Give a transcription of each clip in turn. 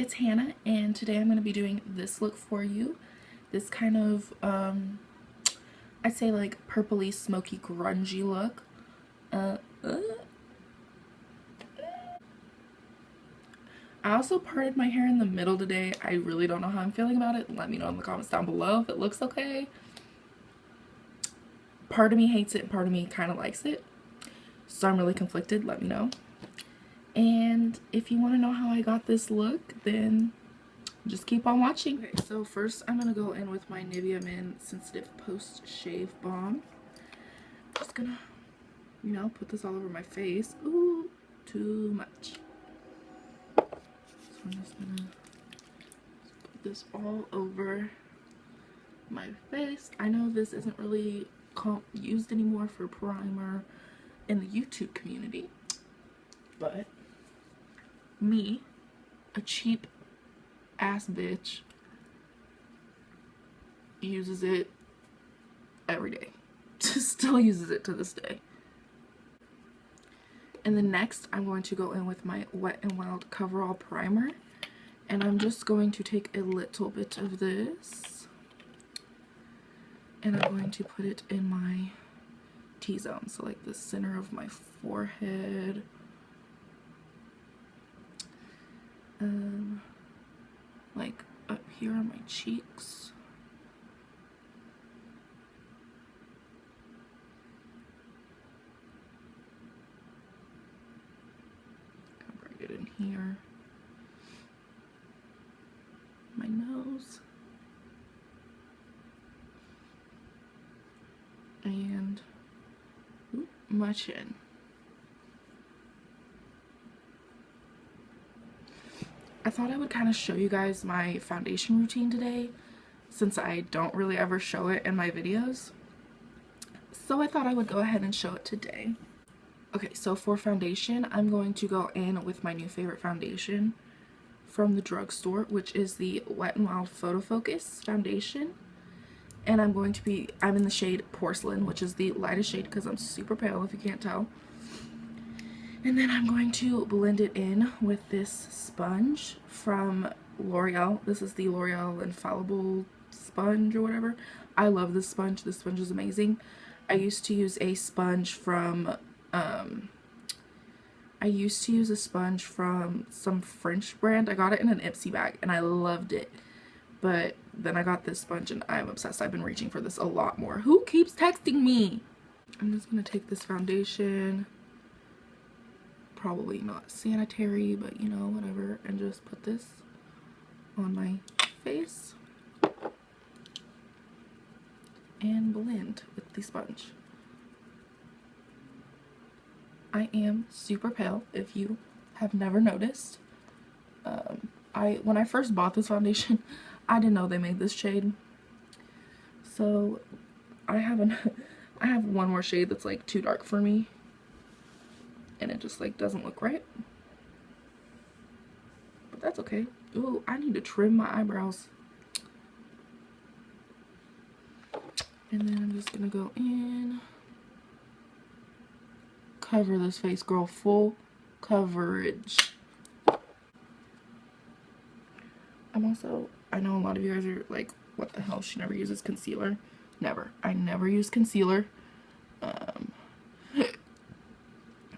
it's Hannah, and today I'm going to be doing this look for you. This kind of, I'd say like purpley, smoky, grungy look. I also parted my hair in the middle today. I really don't know how I'm feeling about it. Let me know in the comments down below if it looks okay. Part of me hates it and part of me kind of likes it. So I'm really conflicted. Let me know. And if you want to know how I got this look, then just keep on watching. Okay, so first I'm going to go in with my Nivea Men Sensitive Post Shave Balm. Just gonna, you know, put this all over my face. Ooh, too much. So I'm just gonna put this all over my face. I know this isn't really used anymore for primer in the YouTube community, but me, a cheap ass bitch, uses it every day. Still uses it to this day. And then next I'm going to go in with my Wet n Wild Coverall primer, and I'm just going to take a little bit of this and I'm going to put it in my T-zone, so like the center of my forehead, like up here on my cheeks, bring it in here, my nose, and my chin. I thought I would kind of show you guys my foundation routine today, since I don't really ever show it in my videos. So I thought I would go ahead and show it today. Okay, so for foundation, I'm going to go in with my new favorite foundation from the drugstore, which is the Wet n Wild Photo Focus foundation. And I'm in the shade Porcelain, which is the lightest shade because I'm super pale if you can't tell. And then I'm going to blend it in with this sponge from L'Oreal. This is the L'Oreal Infallible sponge or whatever. I love this sponge. This sponge is amazing. I used to use a sponge from some French brand. I got it in an Ipsy bag and I loved it. But then I got this sponge and I'm obsessed. I've been reaching for this a lot more. Who keeps texting me? I'm just gonna take this foundation, probably not sanitary, but you know, whatever, and just put this on my face and blend with the sponge. I am super pale if you have never noticed. When I first bought this foundation, I didn't know they made this shade. So I have one more shade that's like too dark for me, and it just like doesn't look right. But that's okay. Ooh, I need to trim my eyebrows. And then I'm just gonna go in, cover this face, girl, full coverage. I know a lot of you guys are like, what the hell, she never uses concealer. Never. I never use concealer.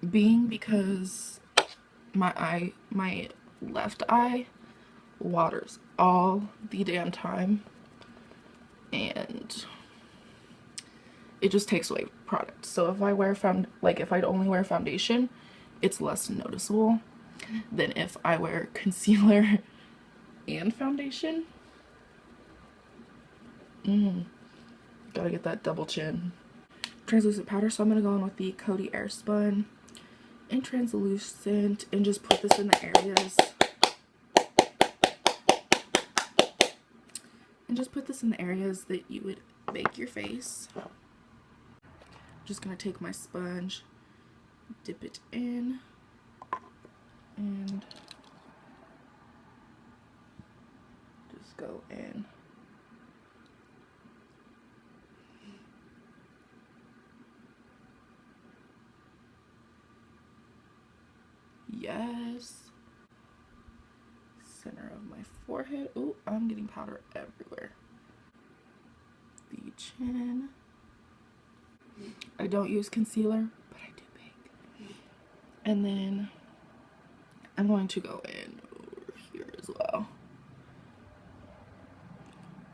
Because my left eye waters all the damn time, and it just takes away product. So if I wear if I only wear foundation, it's less noticeable than if I wear concealer and foundation. Gotta get that double chin. Translucent powder, so I'm gonna go in with the Coty Airspun and translucent and just put this in the areas. And just put this in the areas that you would bake your face. I'm just gonna take my sponge, dip it in, and just go in. Yes. Center of of my forehead. Oh, I'm getting powder everywhere. The chin. I don't use concealer, but I do pink. And then I'm going to go in over here as well.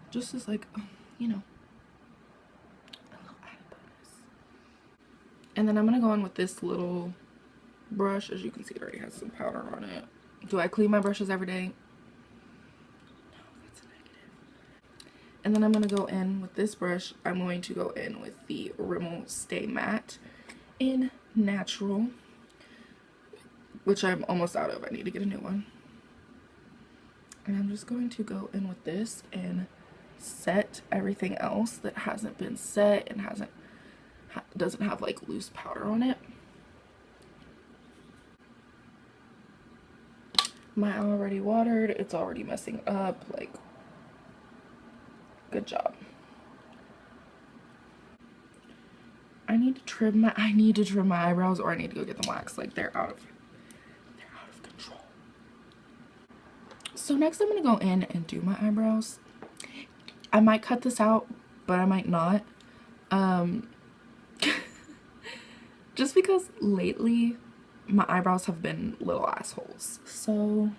Just as like, you know, a little added bonus. And then I'm going to go in with this little brush. As you can see, it already has some powder on it. Do I clean my brushes every day? No, that's a negative. And then I'm going to go in with this brush. I'm going to go in with the Rimmel Stay Matte in Natural, which I'm almost out of. I need to get a new one. And I'm just going to go in with this and set everything else that hasn't been set and doesn't have like loose powder on it. My eye already watered. It's already messing up. Like, good job. I need to trim my eyebrows, or I need to go get them waxed. Like, they're out of control. So next I'm gonna go in and do my eyebrows. I might cut this out, but I might not. Just because lately my eyebrows have been little assholes. So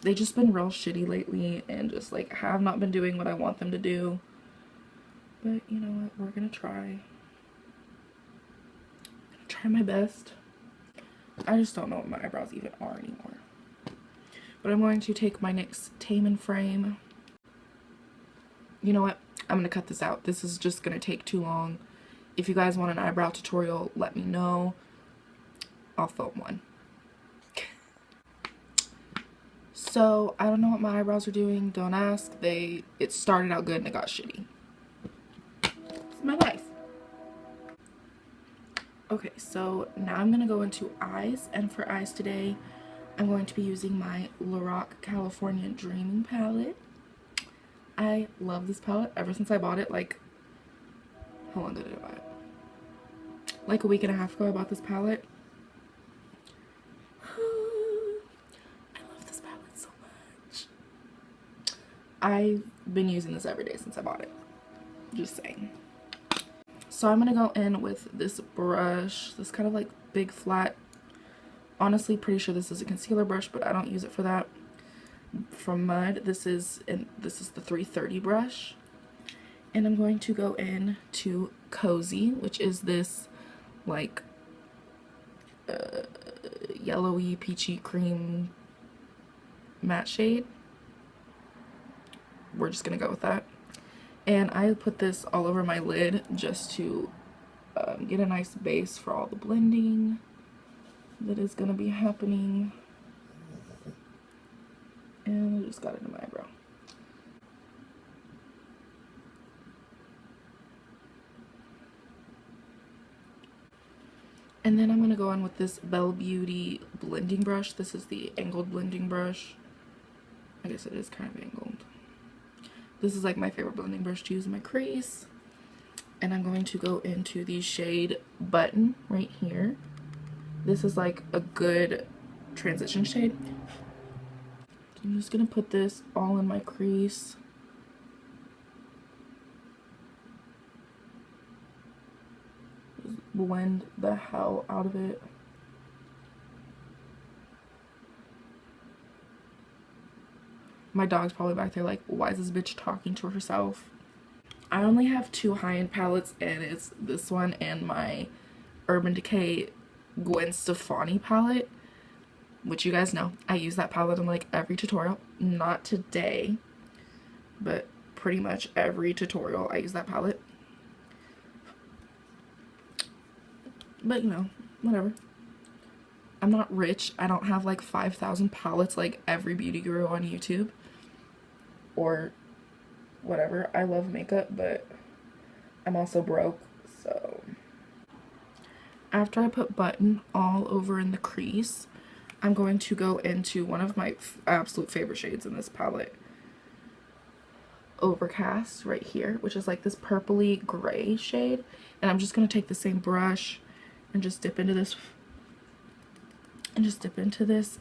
they've just been real shitty lately and just like have not been doing what I want them to do. But you know what? We're gonna try. Try my best. I just don't know what my eyebrows even are anymore. But I'm going to take my NYX Tame frame. You know what? I'm gonna cut this out. This is just gonna take too long. If you guys want an eyebrow tutorial, let me know. I'll film one. So I don't know what my eyebrows are doing. Don't ask. It started out good and it got shitty. It's my life. Okay, so now I'm gonna go into eyes, and for eyes today I'm going to be using my Lorac California Dreaming palette. I love this palette ever since I bought it. Like, how long did I buy it? Like a week and a half ago I bought this palette. I love this palette so much. I've been using this every day since I bought it. Just saying. So I'm going to go in with this brush. This kind of like big flat. Honestly, pretty sure this is a concealer brush, but I don't use it for that. From Mud. This is the 330 brush. And I'm going to go in to Cozy, which is this like yellowy peachy cream matte shade. We're just gonna go with that. And I put this all over my lid just to get a nice base for all the blending that is gonna be happening. And I just got it in my eyebrow. And then I'm going to go in with this Belle Beauty blending brush. This is the angled blending brush. I guess it is kind of angled. This is like my favorite blending brush to use in my crease. And I'm going to go into the shade Button right here. This is like a good transition shade. So I'm just going to put this all in my crease. Blend the hell out of it. My dog's probably back there like, why is this bitch talking to herself? I only have two high-end palettes, and it's this one and my Urban Decay Gwen Stefani palette, which you guys know I use that palette in like every tutorial. Not today, but pretty much every tutorial I use that palette. But you know, whatever. I'm not rich. I don't have like 5,000 palettes like every beauty guru on YouTube. Or whatever. I love makeup, but I'm also broke, so. After I put Button all over in the crease, I'm going to go into one of my absolute favorite shades in this palette. Overcast right here, which is like this purpley gray shade. And I'm just going to take the same brush and just dip into this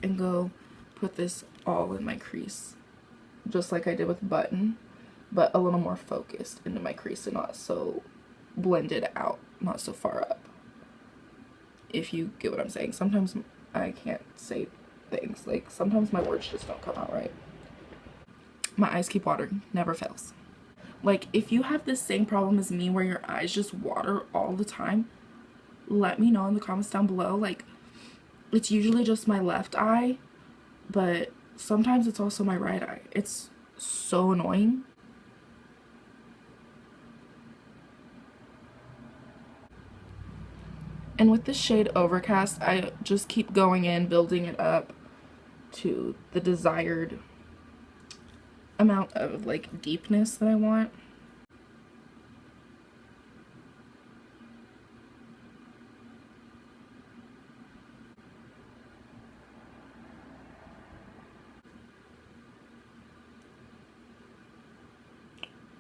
and go put this all in my crease, just like I did with Button, but a little more focused into my crease and not so blended out, not so far up, if you get what I'm saying. Sometimes I can't say things, like sometimes my words just don't come out right. My eyes keep watering, never fails. Like, if you have the same problem as me where your eyes just water all the time, let me know in the comments down below. Like, it's usually just my left eye, but sometimes it's also my right eye. It's so annoying. And with the shade Overcast, I just keep going in, building it up to the desired amount of like deepness that I want.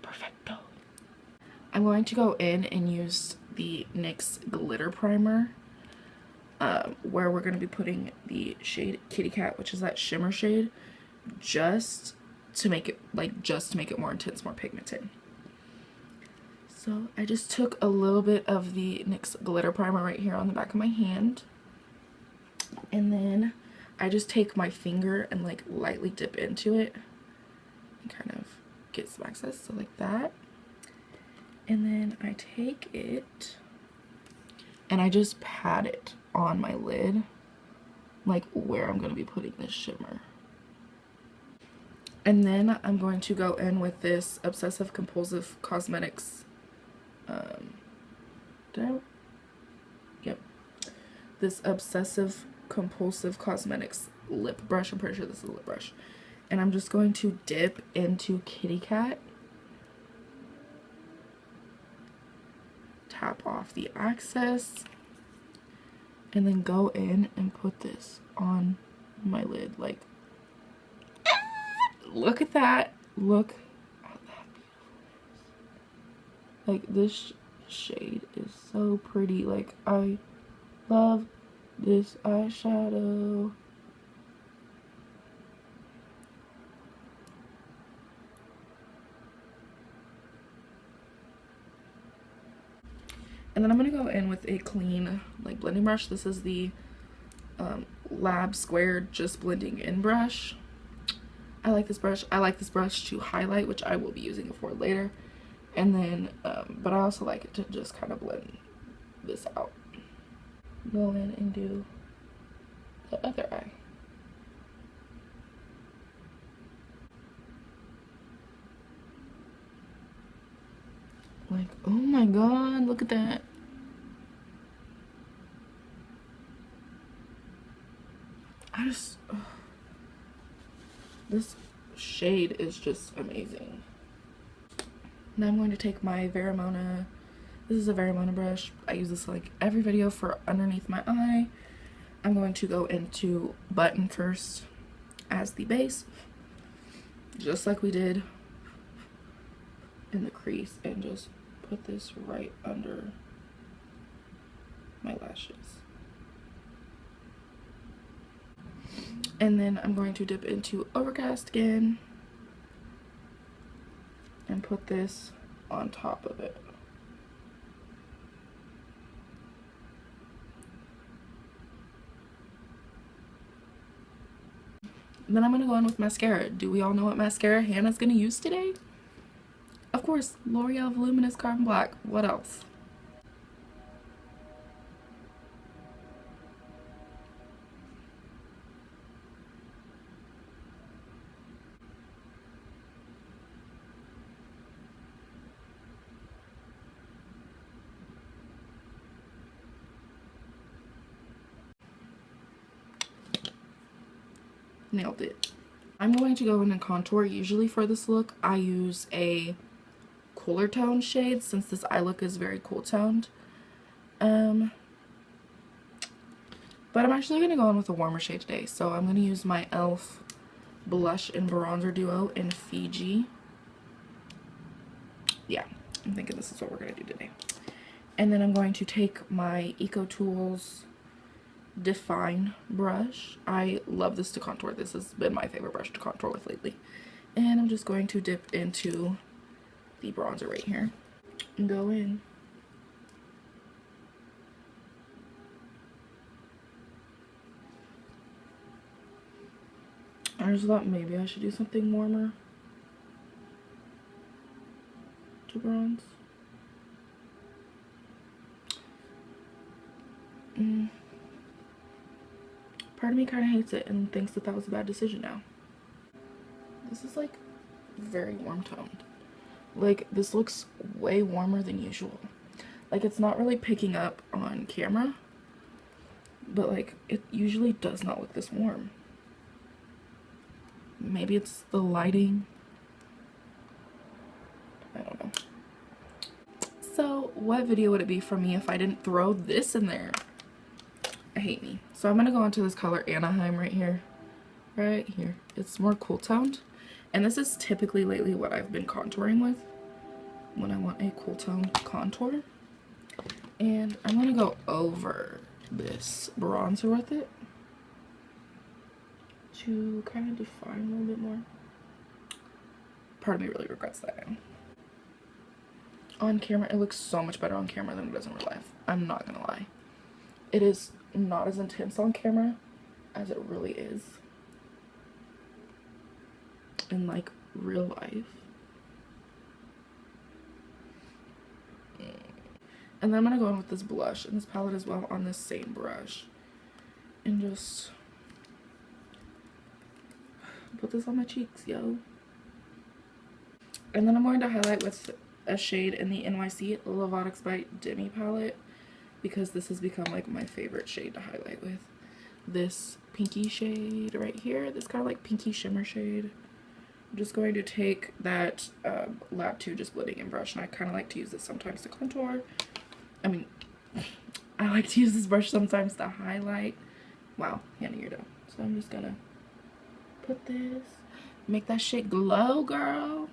Perfecto. I'm going to go in and use the NYX Glitter Primer, where we're going to be putting the shade Kitty Cat, which is that shimmer shade, just to make it more intense, more pigmented. So I just took a little bit of the NYX Glitter Primer right here on the back of my hand, and then I just take my finger and like lightly dip into it and kind of get some access, so like that. And then I take it and I just pat it on my lid, like where I'm going to be putting this shimmer. And then I'm going to go in with this Obsessive Compulsive Cosmetics, this Obsessive Compulsive Cosmetics lip brush. I'm pretty sure this is a lip brush. And I'm just going to dip into Kitty Cat, tap off the excess, and then go in and put this on my lid. Like, look at that. Look at that beautifulness. Like, this shade is so pretty. Like, I love this eyeshadow. And then I'm going to go in with a clean like blending brush. This is the Lab Squared Just Blending In brush. I like this brush. I like this brush to highlight, which I will be using it for later. And then, but I also like it to just kind of blend this out. Go in and do the other eye. Like, oh my god, look at that. This shade is just amazing. Now I'm going to take my Veramona. This is a Veramona brush. I use this like every video for underneath my eye. I'm going to go into Button first as the base, just like we did in the crease, and just put this right under my lashes. And then I'm going to dip into Overcast again and put this on top of it. Then I'm going to go in with mascara. Do we all know what mascara Hannah's going to use today? Of course, L'Oreal Voluminous Carbon Black. What else? Nailed it. I'm going to go in and contour. Usually for this look, I use a cooler tone shade since this eye look is very cool toned. But I'm actually going to go in with a warmer shade today. So I'm going to use my e.l.f. blush and bronzer duo in Fiji. Yeah, I'm thinking this is what we're going to do today. And then I'm going to take my Eco Tools Define brush. I love this to contour. This has been my favorite brush to contour with lately. And I'm just going to dip into the bronzer right here and go in. I just thought maybe I should do something warmer to bronze. Part of me kind of hates it and thinks that that was a bad decision now. This is like very warm toned. Like this looks way warmer than usual. Like it's not really picking up on camera, but like it usually does not look this warm. Maybe it's the lighting. I don't know. So what video would it be for me if I didn't throw this in there? I hate me. So I'm gonna go into this color Anaheim right here. Right here. It's more cool toned. And this is typically lately what I've been contouring with when I want a cool tone contour. And I'm gonna go over this bronzer with it to kind of define a little bit more. Part of me really regrets that. On camera, it looks so much better on camera than it does in real life. I'm not gonna lie. It is not as intense on camera as it really is in like real life. And then I'm gonna go in with this blush and this palette as well on this same brush and just put this on my cheeks, yo. And then I'm going to highlight with a shade in the NYX Lovatics by Demi palette, because this has become like my favorite shade to highlight with. This pinky shade right here, this kind of like pinky shimmer shade. I'm just going to take that Lab 2 just blending in brush, and I kind of like to use this sometimes to contour. I mean, I like to use this brush sometimes to highlight. Wow, Hannah, you're done. So I'm just gonna put this, make that shit glow, girl.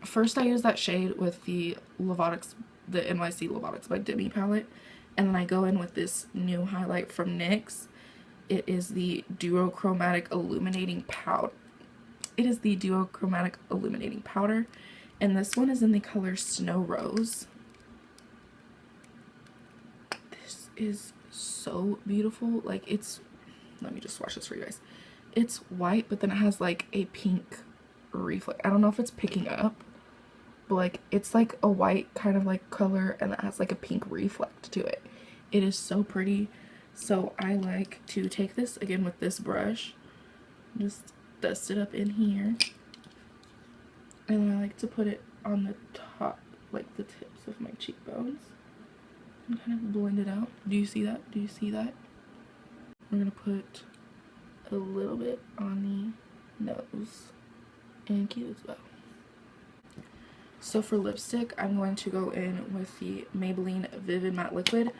First I use that shade with the Lovatics, the NYX Lovatics by Demi palette, and then I go in with this new highlight from NYX. It is the Chromatic Illuminating Powder. It is the Chromatic Illuminating Powder, and this one is in the color Snow Rose. This is so beautiful. Like it's, let me just swatch this for you guys. It's white, but then it has like a pink reflect. I don't know if it's picking up, but like it's like a white kind of like color, and it has like a pink reflect to it. It is so pretty. So I like to take this again with this brush, just dust it up in here, and I like to put it on the top, like the tips of my cheekbones, and kind of blend it out. Do you see that? Do you see that? We're gonna put a little bit on the nose and cute as well. So for lipstick, I'm going to go in with the Maybelline Vivid Matte Liquid.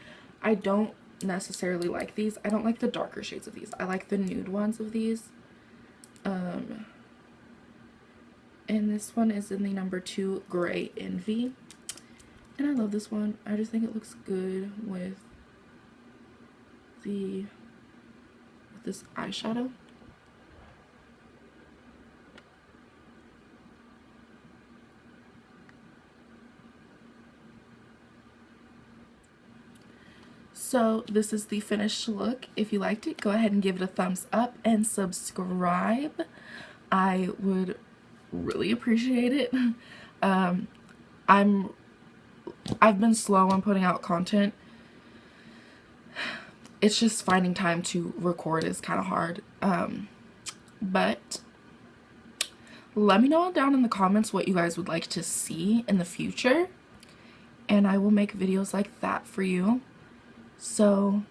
I don't necessarily like these. I don't like the darker shades of these. I like the nude ones of these. And this one is in the number 2 Gray Envy. And I love this one. I just think it looks good with this eyeshadow. So this is the finished look. If you liked it, go ahead and give it a thumbs up and subscribe. I would really appreciate it. I've been slow on putting out content. It's just finding time to record is kind of hard. But let me know down in the comments what you guys would like to see in the future, and I will make videos like that for you. So